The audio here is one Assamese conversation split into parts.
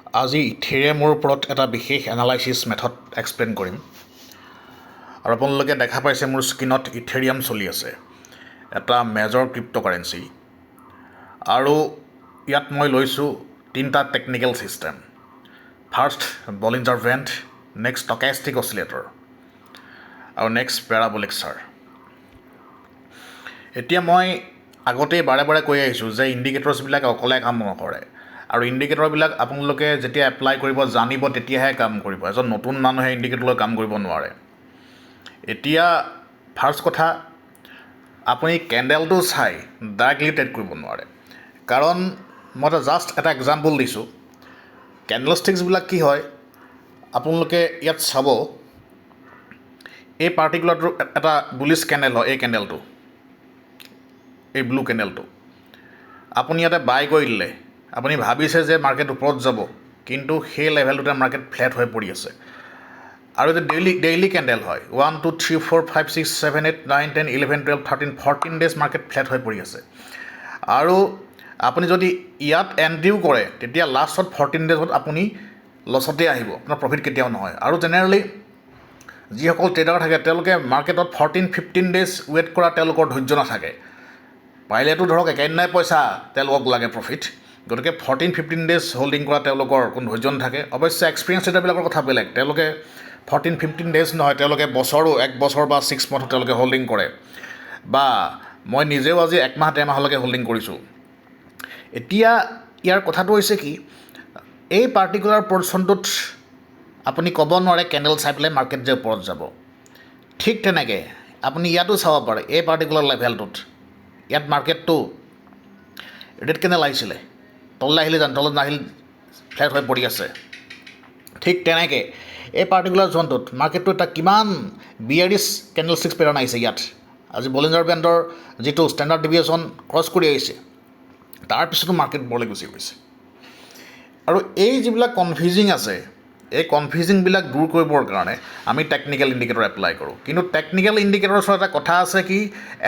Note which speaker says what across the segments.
Speaker 1: আজি ইথেৰিয়ামৰ ওপৰত এটা বিশেষ এনালাইচিছ মেথড এক্সপ্লেইন কৰিম। আৰু আপোনালোকে দেখা পাইছে মোৰ স্ক্ৰীনত ইথেৰিয়াম চলি আছে, এটা মেজৰ ক্ৰিপ্ট'কাৰেঞ্চি। আৰু ইয়াত মই লৈছোঁ তিনিটা technical system. First Bollinger band, next stochastic oscillator আৰু নেক্সট পেৰাবলিক চাৰ। এতিয়া মই আগতেই বাৰে বাৰে কৈ আহিছোঁ যে ইণ্ডিকেটৰ্ছবিলাক অকলে কাম নকৰে, আৰু ইণ্ডিকেটৰবিলাক আপোনালোকে যেতিয়া এপ্লাই কৰিব জানিব তেতিয়াহে কাম কৰিব। এজন নতুন মানুহে ইণ্ডিকেটৰ লৈ কাম কৰিব নোৱাৰে। এতিয়া ফাৰ্ষ্ট কথা, আপুনি কেণ্ডেলটো চাই ডাইৰেক্টলি ট্ৰেড কৰিব নোৱাৰে, কাৰণ মই জাষ্ট এটা এক্সাম্পল দিছোঁ। কেণ্ডেল ষ্টিক্সবিলাক কি হয়, আপোনালোকে ইয়াত চাব, এই পাৰ্টিকুলাৰটো এটা বুলিছ কেণ্ডেল হয়। এই কেণ্ডেলটো, এই ব্লু কেণ্ডেলটো আপুনি ইয়াতে বাই কৰি দিলে, আপুনি ভাবিছে যে মাৰ্কেট ওপৰত যাব, কিন্তু সেই লেভেলটোতে মাৰ্কেট ফ্লেট হৈ পৰি আছে। আৰু এইটো ডেইলি কেণ্ডেল হয়। 1 2 3 4 5 6 7 8 9 10 11 12 13 14 ডেজ মাৰ্কেট ফ্লেট হৈ পৰি আছে। আৰু আপুনি যদি ইয়াত এণ্ট্ৰিও কৰে, তেতিয়া লাষ্টত 14 ডেজত আপুনি লছতে আহিব, আপোনাৰ প্ৰফিট কেতিয়াও নহয়। আৰু জেনেৰেলি যিসকল ট্ৰেডাৰ থাকে, তেওঁলোকে মাৰ্কেটত 14-15 ডেজ ৱেইট কৰা তেওঁলোকৰ ধৈৰ্য নাথাকে। পাৰিলেতো ধৰক একেদিনাই পইচা তেওঁলোকক লাগে প্ৰফিট, গতিকে 14-15 ডেজ হোল্ডিং কৰা তেওঁলোকৰ কোনো ধৈৰ্য নাথাকে। অৱশ্যে এক্সপিৰিয়েঞ্চ ট্ৰেডাৰবিলাকৰ কথা বেলেগ, তেওঁলোকে 14-15 ডেজ নহয়, তেওঁলোকে বছৰো 1 বছৰ বা 6 মান্থো তেওঁলোকে হোল্ডিং কৰে, বা মই নিজেও আজি 1 মাহ 1.5 মাহলৈকে হোল্ডিং কৰিছোঁ। এতিয়া ইয়াৰ কথাটো হৈছে কি, এই পাৰ্টিকুলাৰ পৰ্চনটোত আপুনি ক'ব নোৱাৰে কেণ্ডেল চাই পেলাই মাৰ্কেট যে ওপৰত যাব। ঠিক তেনেকৈ আপুনি ইয়াতো চাব পাৰে, এই পাৰ্টিকুলাৰ লেভেলটোত ইয়াত মাৰ্কেটটো ৰেড কেণ্ডেল আহিছিলে, তললৈ আহিলে জানো, তলত নাহিল, ফ্লেট হৈ পৰি আছে। ঠিক তেনেকৈ এই পাৰ্টিকুলাৰ জোনটোত মাৰ্কেটটো এটা কিমান বিয়াৰিছ কেণ্ডেল ষ্টিক্স পেটাৰ্ণ আহিছে। ইয়াত আজি বলিঞ্জাৰ বেণ্ডৰ যিটো ষ্টেণ্ডাৰ্ড ডিভিয়েশ্যন ক্ৰছ কৰি আহিছে, তাৰপিছতো মাৰ্কেট ওপৰলৈ গুচি গৈছে। আৰু এই যিবিলাক কনফিউজিং আছে, এই কনফিউজিংবিলাক দূৰ কৰিবৰ কাৰণে আমি টেকনিকেল ইণ্ডিকেটৰ এপ্লাই কৰোঁ। কিন্তু টেকনিকেল ইণ্ডিকেটৰৰ ওচৰত এটা কথা আছে কি,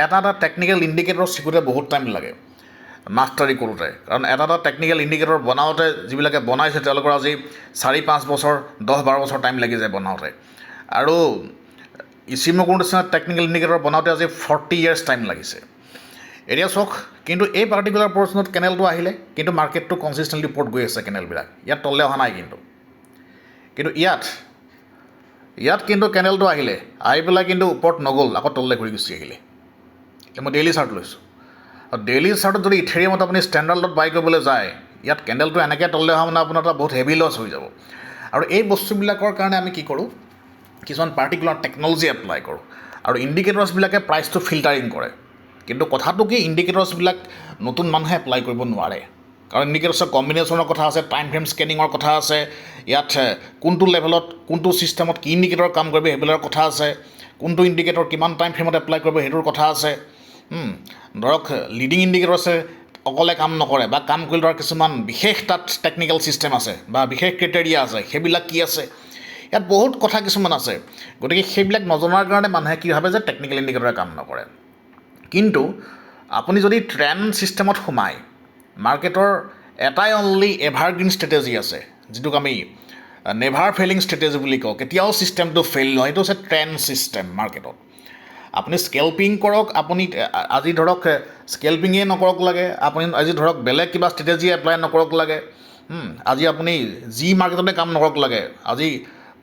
Speaker 1: এটা টেকনিকেল ইণ্ডিকেটৰ শিকোঁতে বহুত টাইম লাগে মাষ্টাৰি কৰোঁতে। কাৰণ এটা টেকনিকেল ইণ্ডিকেটৰ বনাওঁতে যিবিলাকে বনাইছে, তেওঁলোকৰ আজি 4-5 বছৰ 10-12 বছৰ টাইম লাগি যায় বনাওঁতে। আৰু ইচিমকুৰ নিচিনা টেকনিকেল ইণ্ডিকেটৰ বনাওঁতে আজি 40 years টাইম লাগিছে। এতিয়া চাওক, কিন্তু এই পাৰ্টিকুলাৰ পৰ্চনত কেনেলটো আহিলে, কিন্তু মাৰ্কেটটো কনচিষ্টেণ্টলি ওপৰত গৈ আছে। কেনেলবিলাক ইয়াত তললৈ অহা নাই, কিন্তু ইয়াত কিন্তু কেনেলটো আহিলে, আহি পেলাই কিন্তু ওপৰত নগ'ল, আকৌ তললৈ ঘূৰি গুচি আহিলে। এতিয়া মই ডেইলি চাৰ্ট লৈছোঁ, আৰু ডেইলি চাৰ্টত যদি ইথেৰিয়ামত আপুনি ষ্টেণ্ডাৰ্ডত বাই কৰিবলৈ যায়, ইয়াত কেণ্ডেলটো এনেকৈ তললৈ অহা মানে আপোনাৰ এটা বহুত হেভি লছ হৈ যাব। আৰু এই বস্তুবিলাকৰ কাৰণে আমি কি কৰোঁ, কিছুমান পাৰ্টিকুলাৰ টেকন'লজি এপ্লাই কৰোঁ, আৰু ইণ্ডিকেটৰ্ছবিলাকে প্ৰাইচটো ফিল্টাৰিং কৰে। কিন্তু কথাটো কি, ইণ্ডিকেটৰ্ছবিলাক নতুন মানুহে এপ্লাই কৰিব নোৱাৰে, কাৰণ ইণ্ডিকেটৰ্ছৰ কম্বিনেশ্যনৰ কথা আছে, টাইম ফ্ৰেম স্কেনিঙৰ কথা আছে, ইয়াত কোনটো লেভেলত কোনটো ছিষ্টেমত কি ইণ্ডিকেটৰ কাম কৰিব সেইবিলাকৰ কথা আছে, কোনটো ইণ্ডিকেটৰ কিমান টাইম ফ্ৰেমত এপ্লাই কৰিব সেইটোৰ কথা আছে। ধৰক লিডিং ইণ্ডিকেটৰ্ছে অকলে কাম নকৰে, বা কাম কৰি ধৰক কিছুমান বিশেষ তাত টেকনিকেল ছিষ্টেম আছে বা বিশেষ ক্ৰাইটেৰিয়া আছে, সেইবিলাক কি আছে, ইয়াত বহুত কথা কিছুমান আছে। গতিকে সেইবিলাক নজনাৰ কাৰণে মানুহে কি ভাবে যে টেকনিকেল ইণ্ডিকেটৰে কাম নকৰে। কিন্তু আপুনি যদি ট্ৰেণ্ড ছিষ্টেমত সোমায়, মাৰ্কেটৰ এটাই অনলি এভাৰগ্ৰীণ ষ্ট্ৰেটেজি আছে, যিটোক আমি নেভাৰ ফেইলিং ষ্ট্ৰেটেজি বুলি কওঁ। কেতিয়াও ছিষ্টেমটো ফেইল নহয়, এইটো হৈছে ট্ৰেণ্ড ছিষ্টেম মাৰ্কেটত। আপুনি স্কেল্পিং কৰক, আপুনি আজি ধৰক স্কেল্পিঙেই নকৰক লাগে, আপুনি আজি ধৰক বেলেগ কিবা ষ্ট্ৰেটেজি এপ্লাই নকৰক লাগে, আজি আপুনি যি মাৰ্কেটতে কাম নকৰক লাগে, আজি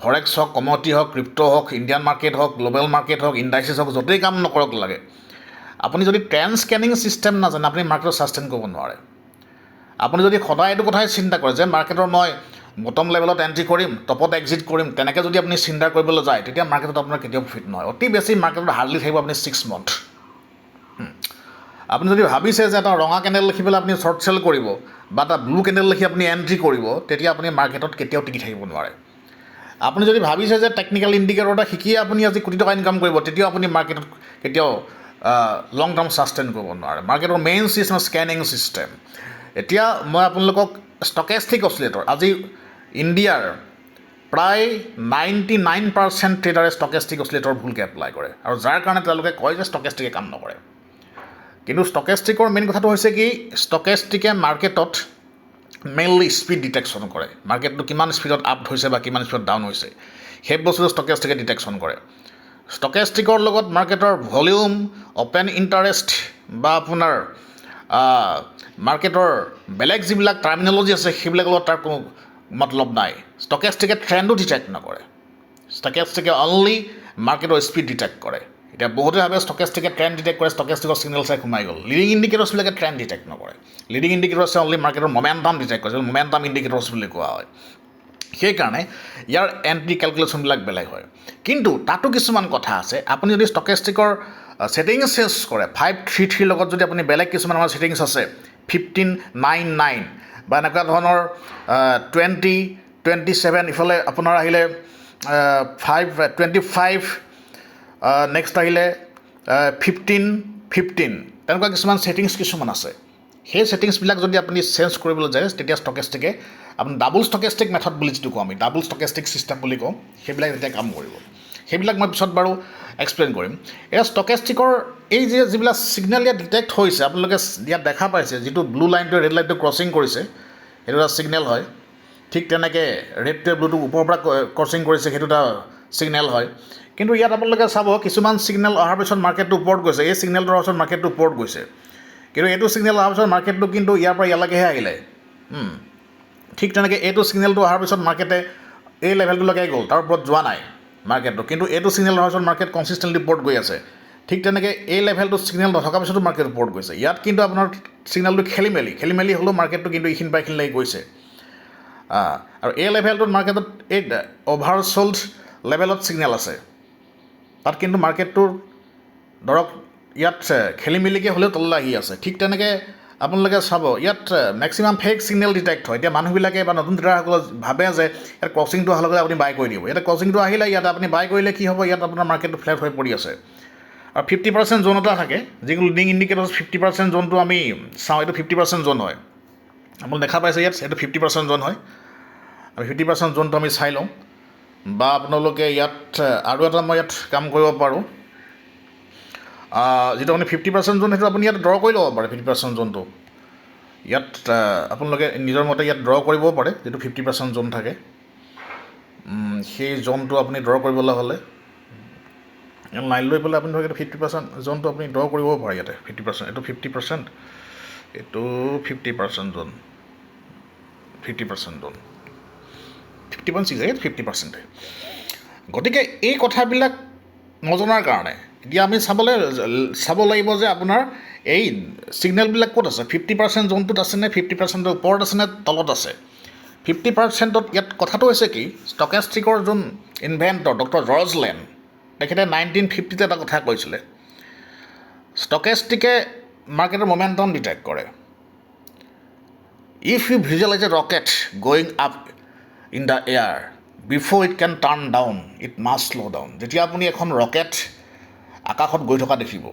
Speaker 1: ফৰেক্স হওক, কমডিটি হওক, ক্ৰিপ্ট' হওক, ইণ্ডিয়ান মাৰ্কেট হওক, গ্ল'বেল মাৰ্কেট হওক, ইণ্ডাইচিছ হওক, য'তেই কাম নকৰক লাগে, আপুনি যদি ট্ৰেণ্ড স্কেনিং ছিষ্টেম নাজানে, আপুনি মাৰ্কেটত ছাষ্টেইন কৰিব নোৱাৰে। আপুনি যদি সদায় এইটো কথাই চিন্তা কৰে যে মাৰ্কেটৰ মই বটম লেভেলত এণ্ট্ৰি কৰিম, টপত এক্সিট কৰিম, তেনেকৈ যদি আপুনি চিন্তা কৰিবলৈ যায়, তেতিয়া মাৰ্কেটত আপোনাৰ কেতিয়াও প্ৰফিট নহয়। অতি বেছি মাৰ্কেটত হাৰ্ডলি থাকিব আপুনি 6 month। আপুনি যদি ভাবিছে যে এটা ৰঙা কেণ্ডেল লিখি পেলাই আপুনি শ্বৰ্ট চেল কৰিব, বা এটা ব্লু কেণ্ডেল লিখি আপুনি এণ্ট্ৰি কৰিব, তেতিয়া আপুনি মাৰ্কেটত কেতিয়াও টিকি থাকিব নোৱাৰে। আপুনি যদি ভাবিছে যে টেকনিকেল ইণ্ডিকেটৰ এটা শিকিয়ে আপুনি আজি কোটি টকা ইনকাম কৰিব, তেতিয়াও আপুনি মাৰ্কেটত কেতিয়াও লং টাৰ্ম ছাষ্টেইন কৰিব নোৱাৰে। মাৰ্কেটৰ মেইন ছিষ্টেম স্কেনিং ছিষ্টেম। এতিয়া মই আপোনালোকক ষ্টকেষ্টিক অচিলেটৰ, আজি ইণ্ডিয়াৰ প্ৰায় 99% ট্ৰেডাৰে ষ্টকেষ্টিক অচিলেটৰ ভুলকৈ এপ্লাই কৰে, আৰু যাৰ কাৰণে তেওঁলোকে কয় যে ষ্টকেষ্টিকে কাম নকৰে। কিন্তু ষ্টকেষ্টিকৰ মেইন কথাটো হৈছে কি, ষ্টকেষ্টিকে মাৰ্কেটত মেইনলি স্পীড ডিটেকশ্যন কৰে, মাৰ্কেটটো কিমান স্পীডত আপ হৈছে বা কিমান স্পীডত ডাউন হৈছে, সেই বস্তুটো ষ্টকেষ্টিকে ডিটেকশ্যন কৰে। ষ্টকেষ্টিকৰ লগত মাৰ্কেটৰ ভলিউম, অ'পেন ইণ্টাৰেষ্ট বা আপোনাৰ মাৰ্কেটৰ বেলেগ যিবিলাক টাৰ্মিনলজি আছে সেইবিলাকৰ লগত তাৰ কোনো মতলব নাই। ষ্টকেষ্টিকে ট্ৰেণ্ডো ডিটেক্ট নকৰে, ষ্টকেষ্টিকে অনলি মাৰ্কেটৰ স্পীড ডিটেক্ট কৰে। এতিয়া বহুতে ভাবে ষ্টকেষ্টিকে ট্ৰেণ্ড ডিটেক্ট কৰে, ষ্টকেষ্টিকৰ ছিগনেল চাই সোমাই গ'ল। লিডিং ইণ্ডিকেটৰ্ছবিলাকে ট্ৰেণ্ড ডিটেক্ট নকৰে, লিডিং ইণ্ডিকেটৰ্ছে অনলি মাৰ্কেটৰ মমেণ্টাম ডিটেক্ট কৰে, মমেণ্টাম ইণ্ডিকেটৰ্ছ বুলি কোৱা হয়। সেইকাৰণে ইয়াৰ এণ্ট্ৰি কেলকুলেশ্যনবিলাক বেলেগ হয়। কিন্তু তাতো কিছুমান কথা আছে। আপুনি যদি ষ্টকেষ্টিকৰ ছেটিংছ চেঞ্জ কৰে, 533 লগত যদি আপুনি বেলেগ কিছুমান আমাৰ ছেটিংছ আছে 1599 বা এনেকুৱা ধৰণৰ 2027, ইফালে আপোনাৰ আহিলে 525, নেক্সট আহিলে 1515, তেনেকুৱা কিছুমান ছেটিংছ কিছুমান আছে। সেই ছেটিংছবিলাক যদি আপুনি চেঞ্জ কৰিবলৈ যায় তেতিয়া ষ্টকেষ্টিকে আপুনি ডাবল ষ্টকেষ্টিক মেথড বুলি যিটো কওঁ আমি, ডাবল ষ্টকেষ্টিক ছিষ্টেম বুলি কওঁ, সেইবিলাক তেতিয়া কাম কৰিব। সেইবিলাক মই পিছত বাৰু এক্সপ্লেইন কৰিম। এতিয়া ষ্টকেষ্টিকৰ এই যিবিলাক ছিগনেল ইয়াত ডিটেক্ট হৈছে, আপোনালোকে ইয়াত দেখা পাইছে, যিটো ব্লু লাইনটোৱে ৰেড লাইনটো ক্ৰচিং কৰিছে সেইটো এটা ছিগনেল হয়। ঠিক তেনেকৈ ৰেডটোৱে ব্লুটো ওপৰৰ পৰা ক্ৰচিং কৰিছে, সেইটো এটা ছিগনেল হয়। কিন্তু ইয়াত আপোনালোকে চাব কিছুমান ছিগনেল অহাৰ পিছত মাৰ্কেটটো ওপৰত গৈছে, এই ছিগনেলটো অহাৰ পিছত মাৰ্কেটটো ওপৰত গৈছে। কিন্তু এইটো ছিগনেল অহাৰ পিছত মাৰ্কেটটো কিন্তু ইয়াৰ পৰা ইয়ালৈকেহে আহিলে। ঠিক তেনেকৈ এইটো ছিগনেলটো অহাৰ পিছত মাৰ্কেটে এই লেভেলটোলৈকে গ'ল, তাৰ ওপৰত যোৱা নাই মাৰ্কেটটো। কিন্তু এইটো ছিগনেল অহাৰ পিছত মাৰ্কেট কনচিষ্টেণ্টলি ওপৰত গৈ আছে। ঠিক তেনেকৈ এই লেভেলটো ছিগনেল নথকাৰ পিছতো মাৰ্কেট ওপৰত গৈছে। ইয়াত কিন্তু আপোনাৰ ছিগনেলটো খেলি মেলি হ'লেও মাৰ্কেটটো কিন্তু এইখিনি বা এইখিনিলৈকে গৈছে। আৰু এই লেভেলটোত মাৰ্কেটত এই অভাৰচল্ড লেভেলত ছিগনেল আছে, তাত কিন্তু মাৰ্কেটটোৰ ধৰক ইয়াত খেলি মেলিকৈ হ'লেও তললৈ আহি আছে। ঠিক তেনেকৈ আপোনালোকে চাব ইয়াত মেক্সিমাম ফেক ছিগনেল ডিটেক্ট হয়। এতিয়া মানুহবিলাকে বা নতুন ট্ৰেডাৰসকলে ভাবে যে ইয়াত ক্ৰচিংটো অহাৰ লগে আপুনি বাই কৰি দিব। ইয়াতে ক্ৰচিংটো আহিলে ইয়াত আপুনি বাই কৰিলে কি হ'ব, ইয়াত আপোনাৰ মাৰ্কেটটো ফ্লেট হৈ পৰি আছে। আৰু 50% জ'ন এটা থাকে, যিটো লিডিং ইণ্ডিকেটৰ্ছ 50% জ'নটো আমি চাওঁ, এইটো 50% জ'ন হয়। আপুনি দেখা পাইছে ইয়াত এইটো 50% জ'ন হয়। আমি 50% জ'নটো আমি চাই লওঁ। বা আপোনালোকে ইয়াত আৰু এটা মই ইয়াত কাম কৰিব পাৰোঁ, যিটো আপুনি 50% জ'ন, সেইটো আপুনি ইয়াত ড্ৰ কৰি ল'ব পাৰে। 50% জ'নটো ইয়াত আপোনালোকে নিজৰ মতে ইয়াত ড্ৰ কৰিবও পাৰে, যিটো 50% জ'ন থাকে। সেই জ'নটো আপুনি ড্ৰ কৰিবলৈ হ'লে লাইন লৈ পেলাই আপুনি ধৰক এইটো 50% জ'নটো আপুনি ড্ৰ কৰিবও পাৰে। ইয়াতে 50%, এইটো 50%, এইটো 50% জ'ন, 50% জ'ন, 50.6, 50%। গতিকে এই কথাবিলাক নজনাৰ কাৰণে এতিয়া আমি চাব লাগিব যে আপোনাৰ এই ছিগনেলবিলাক ক'ত আছে, 50% জ'নটোত আছেনে, 50%ৰ ওপৰত আছেনে, তলত আছে। 50%ত ইয়াত কথাটো হৈছে কি, ষ্টকেষ্টিকৰ যোন ইনভেণ্টৰ ডক্টৰ জৰ্জ লেন, তেখেতে 1950তে এটা কথা কৈছিলে, ষ্টকেষ্টিকে মাৰ্কেটৰ মমেণ্টাম ডিটেক্ট কৰে। If you visualise a rocket going up in the air before it can turn down it must slow' down. যেতিয়া আপুনি এখন ৰকেট আকাশত গৈ থকা দেখিব,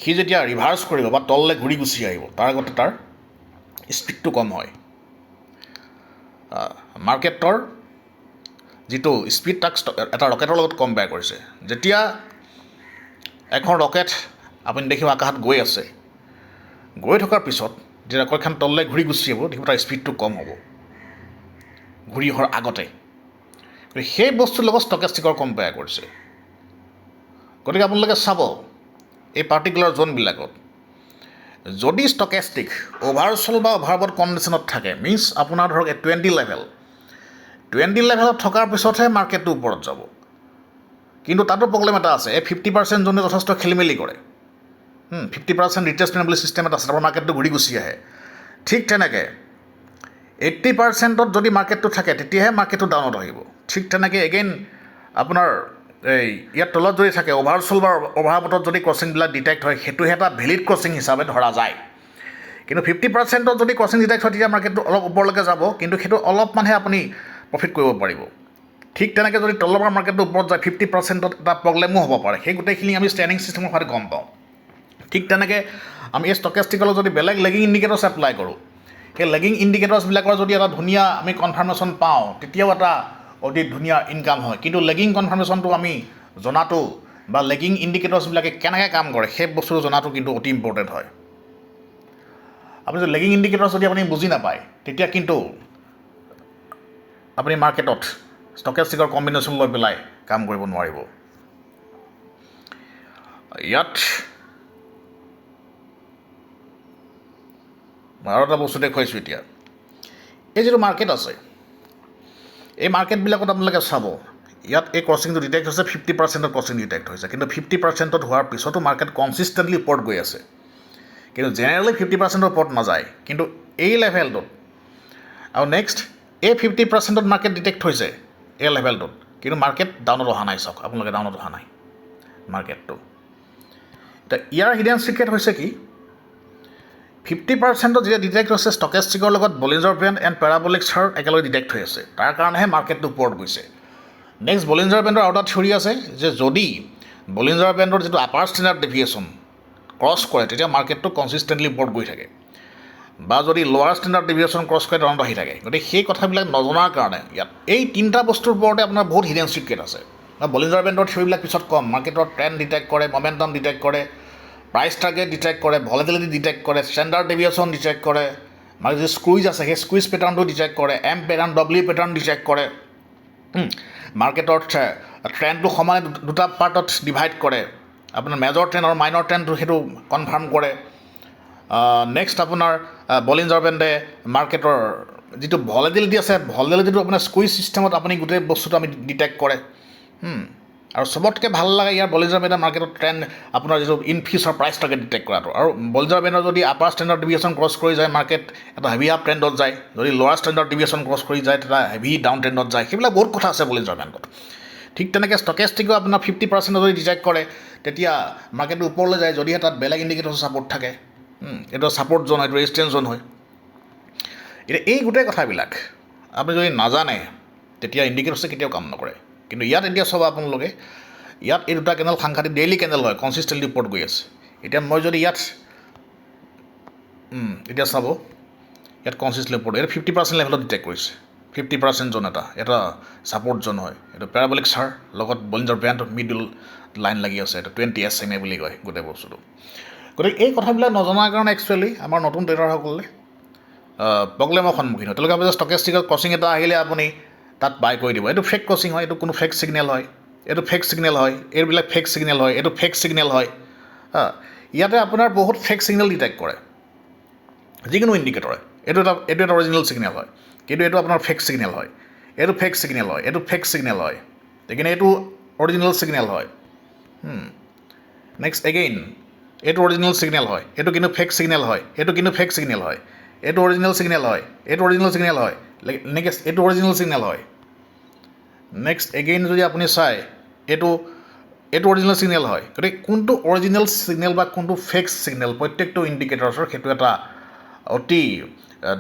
Speaker 1: সি যেতিয়া ৰিভাৰ্চ কৰিব বা তললৈ ঘূৰি গুচি আহিব, তাৰ আগতে তাৰ স্পীডটো কম হয়। মাৰ্কেটৰ যিটো স্পীড তাক এটা ৰকেটৰ লগত কম্পেয়াৰ কৰিছে। যেতিয়া এখন ৰকেট আপুনি দেখিব আকাশত গৈ আছে, গৈ থকাৰ পিছত যেতিয়া ৰকেটখন তললৈ ঘূৰি গুচি আহিব, দেখিব তাৰ স্পীডটো কম হ'ব ঘূৰি অহাৰ আগতে। সেই বস্তুৰ লগত ষ্টকেষ্টিকৰ কম্পেয়াৰ কৰিছে। গতিকে আপোনালোকে চাব এই পাৰ্টিকুলাৰ জ'নবিলাকত যদি ষ্টকেষ্টিক অভাৰচল বা অভাৰবট কণ্ডিশ্যনত থাকে, মিনছ আপোনাৰ ধৰক 20 লেভেলত থকাৰ পিছতহে মাৰ্কেটটো ওপৰত যাব। কিন্তু তাতো প্ৰব্লেম এটা আছে, এই 50% জ'নে যথেষ্ট খেলি মেলি কৰে। 50% ৰিট্ৰেচমেণ্ট বুলি ছিষ্টেম এটা আছে, তাৰপৰা মাৰ্কেটটো ঘূৰি গুচি আহে। ঠিক তেনেকৈ 80%ত যদি মাৰ্কেটটো থাকে তেতিয়াহে মাৰ্কেটটো ডাউনত আহিব। ঠিক তেনেকৈ এগেইন আপোনাৰ এই ইয়াত তলত যদি থাকে অভাৰচল বা অভাৰবটত যদি ক্ৰচিংবিলাক ডিটেক্ট হয়, সেইটোহে এটা ভেলিড ক্ৰচিং হিচাপে ধৰা যায়। কিন্তু 50%ত যদি ক্ৰচিং ডিটেক্ট হয় তেতিয়া মাৰ্কেটটো অলপ ওপৰলৈকে যাব, কিন্তু সেইটো অলপমানহে আপুনি প্ৰফিট কৰিব পাৰিব। ঠিক তেনেকৈ যদি তলৰ পৰা মাৰ্কেটটো ওপৰত যায় 50%ত এটা প্ৰব্লেমো হ'ব পাৰে। সেই গোটেইখিনি আমি ষ্টেণ্ডিং ছিষ্টেমৰ সৈতে গম পাওঁ। ঠিক তেনেকৈ আমি এই ষ্টকেষ্টিকৰ যদি বেলেগ লেগিং ইণ্ডিকেটৰ্ছ এপ্লাই কৰোঁ, সেই লেগিং ইণ্ডিকেটৰ্ছবিলাকৰ যদি এটা ধুনীয়া আমি কনফাৰ্মেশ্যন পাওঁ, তেতিয়াও এটা অতি ধুনীয়া ইনকাম হয়। কিন্তু লেগিং কনফাৰ্মেশ্যনটো আমি জনাটো বা লেগিং ইণ্ডিকেটৰ্ছবিলাকে কেনেকৈ কাম কৰে সেই বস্তুটো জনাটো কিন্তু অতি ইম্পৰ্টেণ্ট হয়। আপুনি যদি লেগিং ইণ্ডিকেটৰ যদি আপুনি বুজি নাপায় তেতিয়া কিন্তু আপুনি মাৰ্কেটত ষ্টকেষ্টিকৰ কম্বিনেশ্যন লৈ পেলাই কাম কৰিব নোৱাৰিব। ইয়াত মই আৰু এটা বস্তু দেখুৱাইছোঁ এতিয়া। এই যিটো মাৰ্কেট আছে এই মাৰ্কেটবিলাকত আপোনালোকে চাব ইয়াত এই ক্ৰছিংটো ডিটেক্ট হৈছে 50% ক্ৰছিং ডিটেক্ট হৈছে, কিন্তু 50% হোৱাৰ পিছতো মাৰ্কেট কনচিষ্টেণ্টলি ওপৰত গৈ আছে। কিন্তু জেনেৰেলি 50% ওপৰত নাযায়, কিন্তু এই লেভেলটোত আৰু নেক্সট এই 50% মাৰ্কেট ডিটেক্ট হৈছে এই লেভেলটোত, কিন্তু মাৰ্কেট ডাউনত অহা নাই। চাওক আপোনালোকে ডাউনত অহা নাই মাৰ্কেটটো। এতিয়া ইয়াৰ হিডেন চিক্ৰেট হৈছে কি 50% যেতিয়া ডিটেক্ট হৈছে ষ্টকেষ্টিকৰ লগত বলিঞ্জাৰ বেণ্ড এণ্ড পেৰাবলিক চাৰ্ট একেলগে ডিটেক্ট হৈ আছে, তাৰ কাৰণেহে মাৰ্কেটটো ওপৰত গৈছে। নেক্সট বলিঞ্জাৰ বেণ্ডৰ আৰু এটা থিয়ৰী আছে যে যদি বলিঞ্জাৰ বেণ্ডৰ যিটো আপাৰ ষ্টেণ্ডাৰ্ড ডেভিয়েশ্যন ক্ৰছ কৰে তেতিয়া মাৰ্কেটটো কনচিষ্টেণ্টলি ওপৰত গৈ থাকে, বা যদি লোৱাৰ ষ্টেণ্ডাৰ্ড ডেভিয়েশ্যন ক্ৰছ কৰে ডাউনত আহি থাকে। গতিকে সেই কথাবিলাক নজনাৰ কাৰণে ইয়াত এই তিনিটা বস্তুৰ ওপৰতে আপোনাৰ বহুত হিডেন চিক্ৰেট আছে। বলিঞ্জাৰ বেণ্ডৰ থিয়ৰীবিলাক পিছত কম। মাৰ্কেটৰ ট্ৰেণ্ড ডিটেক্ট কৰে, মমেণ্টাম ডিটেক্ট কৰে, প্ৰাইচ টাৰ্গেট ডিটেক্ট কৰে, ভলেটিলিটি ডিটেক্ট কৰে, ষ্টেণ্ডাৰ্ড ডেভিয়েশ্যন ডিটেক্ট কৰে, মানে যি স্কুইজ আছে সেই স্কুইজ পেটাৰ্ণটো ডিটেক্ট কৰে, M pattern W pattern detect কৰে, মাৰ্কেটৰ ট্ৰেণ্ডটো সমানে দুটা পাৰ্টত ডিভাইড কৰে, আপোনাৰ মেজৰ ট্ৰেণ্ড আৰু মাইনৰ ট্ৰেণ্ডটো সেইটো কনফাৰ্ম কৰে। নেক্সট আপোনাৰ বলিঞ্জাৰ বেণ্ডে মাৰ্কেটৰ যিটো ভলেটিলিটি আছে ভলেটিলিটিটো আপোনাৰ স্কুইজ ছিষ্টেমত আপুনি গোটেই বস্তুটো আমি ডিটেক্ট কৰে। আৰু চবতকৈ ভাল লাগে ইয়াৰ বলিঞ্জাৰ বেণ্ডৰ মাৰ্কেটৰ ট্ৰেণ্ড আপোনাৰ যিটো in future price target detect কৰাটো। আৰু বলিঞ্জাৰ বেণ্ডৰ যদি আপাৰ ষ্টেণ্ডাৰ্ড ডেভিয়েশ্যন ক্ৰছ কৰি যায় মাৰ্কেট এটা হেভি আপ ট্ৰেণ্ডত যায়, যদি লোৱাৰ ষ্টেণ্ডাৰ্ড ডেভিয়েশ্যন ক্ৰছ কৰি যায় তেতিয়া হেভি ডাউন ট্ৰেণ্ডত যায়। সেইবিলাক বহুত কথা আছে বলিঞ্জাৰ বেণ্ডত। ঠিক তেনেকৈ ষ্টকেষ্টিকো আপোনাৰ 50% যদি ডিটেক্ট কৰে তেতিয়া মাৰ্কেটটো ওপৰলৈ যায়, যদিহে তাত বেলেগ ইণ্ডিকেটৰ ছাপৰ্ট থাকে। এইটো ছাপৰ্ট জ'ন, এইটো ৰেজিষ্টেঞ্চ জ'ন হয়। এতিয়া এই গোটেই কথাবিলাক আপুনি যদি নাজানে তেতিয়া ইণ্ডিকেটৰ্ছে কেতিয়াও কাম নকৰে। কিন্তু ইয়াত এতিয়া চাব আপোনালোকে, ইয়াত এই দুটা কেনেল সাংঘাতিক ডেইলি কেনেল হয়, কনচিষ্টেণ্টলি ওপৰত গৈ আছে। এতিয়া মই যদি ইয়াত এতিয়া চাব ইয়াত কনচিষ্টেণ্টলি ওপৰত, এইটো 50% লেভেলত ডিটেক্ট কৰিছে। 50% জ'ন এটা ছাপৰ্ট জ'ন হয়। এইটো পেৰাবলিক চাৰ্ট লগত বলিঞ্জাৰ বেণ্ড মিডল লাইন লাগি আছে, এইটো 20 SMA বুলি কয় গোটেই বস্তুটো। গতিকে এই কথাবিলাক নজনাৰ কাৰণে একচুৱেলি আমাৰ নতুন ট্ৰেডাৰসকলে প্ৰব্লেমৰ সন্মুখীন হয়। তেওঁলোকে ভাবে যে ষ্টকেষ্টিকৰ ক্ৰছিং এটা আহিলে আপুনি তাত বাই কৰি দিব। এইটো ফেক ক্ৰছিং হয়, এইটো কোনো ফেক ছিগনেল হয়, এইটো ফেক ছিগনেল হয়, এইবিলাক ফেক ছিগনেল হয়, এইটো ফেক ছিগনেল হয়। ইয়াতে আপোনাৰ বহুত ফেক ছিগনেল ডিটেক্ট কৰে যিকোনো ইণ্ডিকেটৰে। এইটো এটা অৰিজিনেল ছিগনেল হয়, কিন্তু এইটো আপোনাৰ ফেক ছিগনেল হয়, এইটো ফেক ছিগনেল হয়, এইটো ফেক ছিগনেল হয়, কিন্তু এইটো অৰিজিনেল ছিগনেল হয়। নেক্সট এগেইন এইটো অৰিজিনেল ছিগনেল হয়, এইটো কিন্তু ফেক ছিগনেল হয়, এইটো কিন্তু ফেক ছিগনেল হয়, এইটো অৰিজিনেল ছিগনেল হয়, এইটো অৰিজিনেল ছিগনেল হয়, নেক্সট এইটো অৰিজিনেল ছিগনেল হয়। নেক্সট এগেইন যদি আপুনি চায় এইটো অৰিজিনেল ছিগনেল হয়। গতিকে কোনটো অৰিজিনেল ছিগনেল বা কোনটো ফেক ছিগনেল প্ৰত্যেকটো ইণ্ডিকেটৰ্ছৰ সেইটো এটা অতি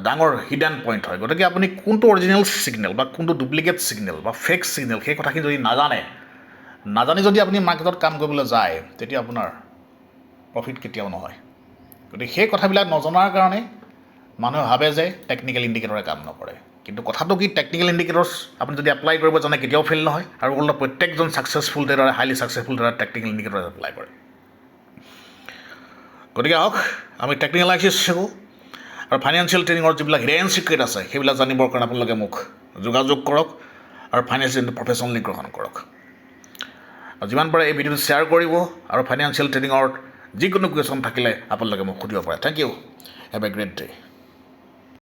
Speaker 1: ডাঙৰ হিডেন পইণ্ট হয়। গতিকে আপুনি কোনটো অৰিজিনেল ছিগনেল বা কোনটো ডুপ্লিকেট ছিগনেল বা ফেক ছিগনেল সেই কথাখিনি যদি নাজানি যদি আপুনি মাৰ্কেটত কাম কৰিবলৈ যায় তেতিয়া আপোনাৰ প্ৰফিট কেতিয়াও নহয়। গতিকে সেই কথাবিলাক নজনাৰ কাৰণে মানুহে ভাবে যে টেকনিকেল ইণ্ডিকেটৰে কাম নকৰে। কিন্তু কথাটো কি টেকনিকেল ইণ্ডিকেটৰ্ছ আপুনি যদি এপ্লাই কৰিব জানে কেতিয়াও ফেইল নহয়। আৰু ওলোটা প্ৰত্যেকজন ছাকচেছফুল ট্ৰেডাৰে হাইলি ছাকচেছফুল ট্ৰেডাৰে টেকনিকেল ইণ্ডিকেটৰ এপ্লাই কৰে। গতিকে আহক আমি টেকনিকেল এনালাইচিছ শিকোঁ আৰু ফাইনেন্সিয়েল ট্ৰেডিঙৰ যিবিলাক হিডেন চিক্ৰেট আছে সেইবিলাক জানিবৰ কাৰণে আপোনালোকে মোক যোগাযোগ কৰক আৰু ফাইনেন্সিয়েল প্ৰফেশ্যনেলি গ্ৰহণ কৰক। আৰু যিমান পাৰে এই ভিডিঅ'টো শ্বেয়াৰ কৰিব আৰু ফাইনেন্সিয়েল ট্ৰেডিঙৰ যিকোনো কুৱেশ্যন থাকিলে আপোনালোকে মোক সুধিব পাৰে। Thank you, have a great day.